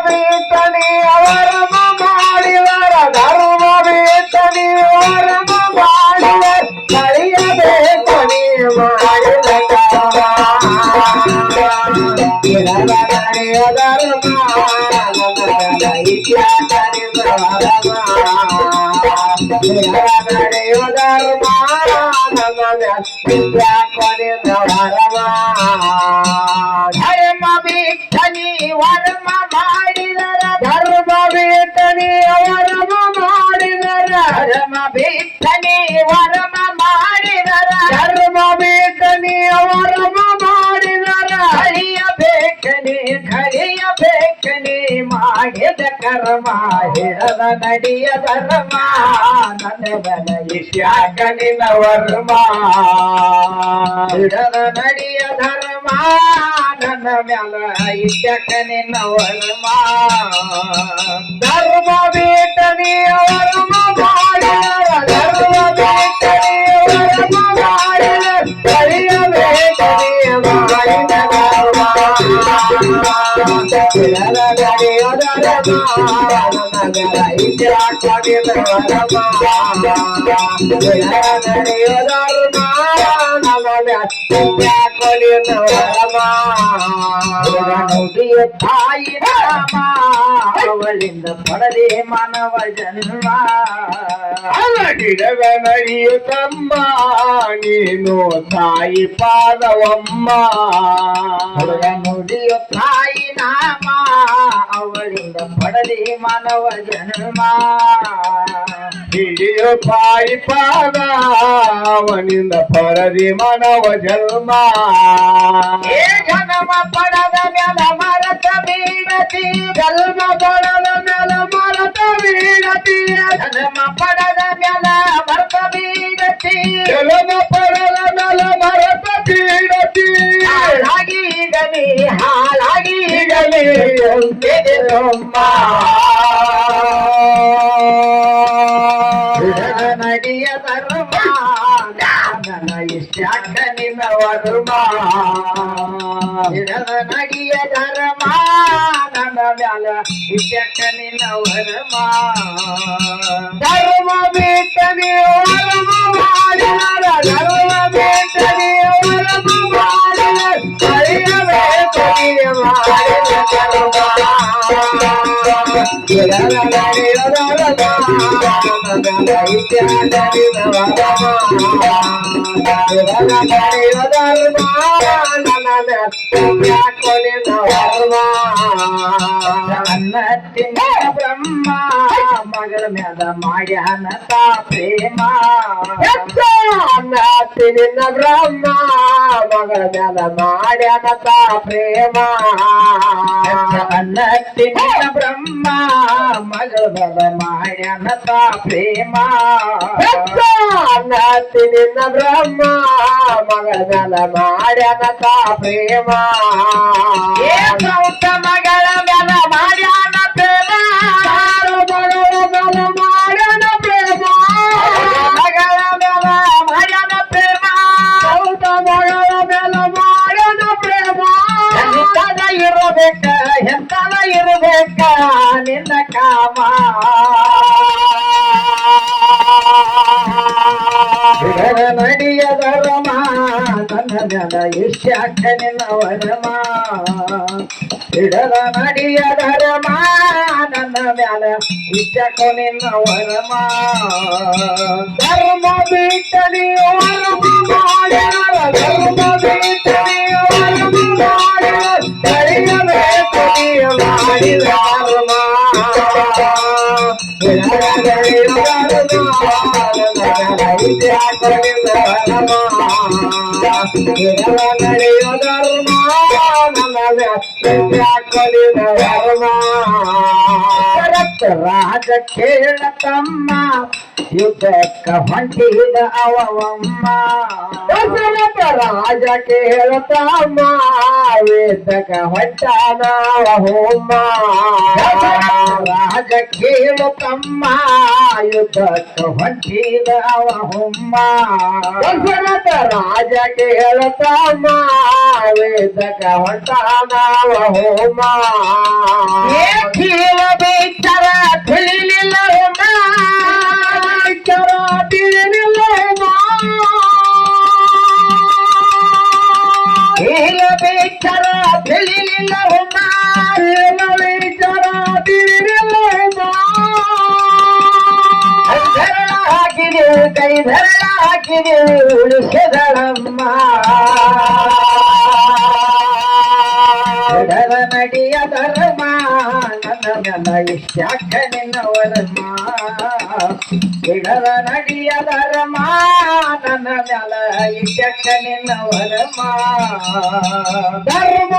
ಬಿಟ್ಟನಿ ಅವರಮ ಮಾಡಿದರ ಧರ್ಮ ಬಿಟ್ಟನಿ ಅವರಮ ಮಾಡಿದರ ಕಳಿಯಬೇಕು ನೀ ಮಾಡಿದ ನಡೆಯ ಧರ್ಮ ನಡೆಯುವ ಧರ್ಮ ಧರ್ಮ ಬಿಟ್ಟನಿ ವರ್ಮ ಮಾಡಿದರ ಧರ್ಮ ಬಿಟ್ಟನಿ ವರ್ಮ ಮಾಡಿದರ ಧರ್ಮ ಬಿಟ್ಟನಿ ವರ್ಮ ಮಾಡಿದರ ಧರ್ಮ ಬಿಟ್ಟನಿ ವರ್ಮ ಮಾಡಿದರ ಕಳಿಯಬೇಕನಿ ಮಾಡಿದ ಕರ್ಮ ಹಿಡದ ನಡಿಯ ಧರ್ಮ ನನ್ನ ಬಲ ಇಷ್ಯಾಕನಿನ ವರ್ಮ ಹಿಡದ ನಡಿಯ ಧರ್ಮ ನನ್ನ ಮ್ಯಾಲ ಇಷ್ಯಾಕನಿನ ವರ್ಮ ಧರ್ಮ ಬಿಟ್ಟನಿ ವರ್ಮ ಮಾಡಿದರ ಧರ್ಮ ಬಿಟ್ಟನಿ ವರ್ಮ ಮಾಡಿದರ ಕಳಿಯಬೇಕನಿ ಮಾಡಿದ ಧರ್ಮ ನಡೆಯುವ ಧರ್ಮ ನುಡಿಯ ತಾಯಿ ನಾಮ ಅವಳಿಂದ ಪಡದೆ ಮಾನವ ಜನ್ಮ ಗಿಡವ ನಡೆಯುತ್ತಮ್ಮ ನೀನು ತಾಯಿ ಪಾದವಮ್ಮ ನುಡಿಯ ತಾಯಿ ನಾಮ ಅವಳಿಂದ ಪಡದೆ ಮಾನವ ಜನ್ಮ ಹಿಡಿಯ ತಾಯಿ ಪಾದ ಅವನಿಂದ ಪಡದೆ ಮಾನವ ಜನ್ಮ ಏ ಜನ್ಮ ಪಡದ ಮ್ಯಾಲ ಮರತ ಬೀಳತಿ ಜನ್ಮ ಪಡದ ಮ್ಯಾಲ ಮರತ ಬೀಳತಿ ಜನ್ಮ ಪಡದ ಮ್ಯಾಲ ಮರತ ಬೀಳತಿ ಜನ್ಮ ಪಡದ ಮ್ಯಾಲ ಮರತ ಬೀಳತಿ ಹಾಳಾಗಿ ಗಲಿ ನಡಿಯ ಧರ್ಮ ನನ್ನ ಇಷ್ಟಾಕ ನಿನ್ನ ವರ್ಮ ನಡಿಯ ಧರ್ಮ ನನ್ನ ಮ್ಯಾಲ ಇಷ್ಟಾಕ ನಿನ್ನ ವರ್ಮ ಧರ್ಮ ಬಿಟ್ಟನಿ ವರ್ಮ ಮಾಡಿದ ಧರ್ಮ ಬಿಟ್ಟನಿ ವರ್ಮ ಮಾಡಿದ ಕಳಿಯಬೇಕು ಮಾಡಿದ ಅನ್ನತ್ತಿನ ಬ್ರಹ್ಮ ಮಗಳ ಮ್ಯಾಲ ಮಾಡ್ಯಾನ ತಾ ಪ್ರೇಮ ಅನ್ನತ್ತಿನ ಬ್ರಹ್ಮ ಮಗಳ ಮ್ಯಾಲ ಮಾಡ್ಯಾನ ತಾ ಪ್ರೇಮ ಅನ್ನತ್ತಿನ ಬ್ರಹ್ಮ ಮಗಳ ಮ್ಯಾಲ ಮಾಡ್ಯಾನ ತಾ ಪ್ರೇಮ ಅನ್ನತ್ತಿನ ಬ್ರಹ್ಮ ಮಗಳ ಮ್ಯಾಲ ಮಾಡ್ಯಾನ ತಾ ಪ್ರೇಮ ಮಗಳ ಮ್ಯಾಲ ಮಾಡ್ಯಾನ ಪ್ರೇಮ ಮಗಳ ಮಾಡ್ಯಾನ ಪ್ರೇಮ ಮಗಳ ಮ್ಯಾಲ ಮಾಡ್ಯಾನ ಪ್ರೇಮ ಮಗಳ ಮ್ಯಾಲ ಮಾಡ್ಯಾನ ಪ್ರೇಮ ಎಂತದ ಇರಬೇಕ ನಿನ್ನ ಕಾಮ ನಡಿಯ ಧರ್ಮ ನನ್ನ ಮ್ಯಾಲ ಇಷ್ಟಾಕ ನಿನ್ನ ವರ್ಮ ಹಿಡದ ನಡಿಯ ಧರ್ಮ ನನ್ನ ಮ್ಯಾಲ ಇಷ್ಟಾಕ ನಿನ್ನ ವರ್ಮ ಧರ್ಮ ಬಿಟ್ಟನಿ ವರ್ಮ ಮಾಡ್ಯಾರ ಧರ್ಮ ಬಿಟ್ಟನಿ ವರ್ಮ ಮಾಡ್ಯಾರ ಕಳಿಯಬೇಕು ಮಾಡಿದ ಧರ್ಮ ನಡೆಯುವ ಧರ್ಮ ರಾಜ ಕೇಳತಮ್ಮ ಯುದ್ಧಕ್ಕ ಹೊಂಟಿದ ಅವಮ್ಮ ರಾಜ ಕೇಳತಮ್ಮ ಯುದ್ಧಕ್ಕ ಹೊಂಟಾನ ಹೋಮ ರಾಜ ಕೇಳತಮ್ಮ ಯುದ್ಧಕ್ಕ ಹೊಂಟಿದ ಅವ ಹೋಮ ರಾಜ ಕೇಳತಮ್ಮ ಯುದ್ಧಕ್ಕ ಹೊಂಟಾನ ಹೋಮ ವಿಚಾರ ತಿಳಿಲಿಲ್ಲ ವಿಚಾರ ತಿಳಿಲಿಲ್ಲ ಧರಳ ಹಾಕಿದೆವು ಕೈ ಧರಳ ಹಾಕಿದೆವು ಉಳಿಸಿದಳಮ್ಮ ಬಿಡದ ನಡಿಯ ಧರ್ಮ ನನ್ನ ಮೆಲ ಇಷ್ಟ್ಯಾಕ ನಿನ್ನವರಮ್ಮ ಬಿಡದ ನಡಿಯ ಧರ್ಮ ನನ್ನ ಮೆಲ ಇಷ್ಟ್ಯಾಕ ನಿನ್ನವರಮ್ಮ ಧರ್ಮ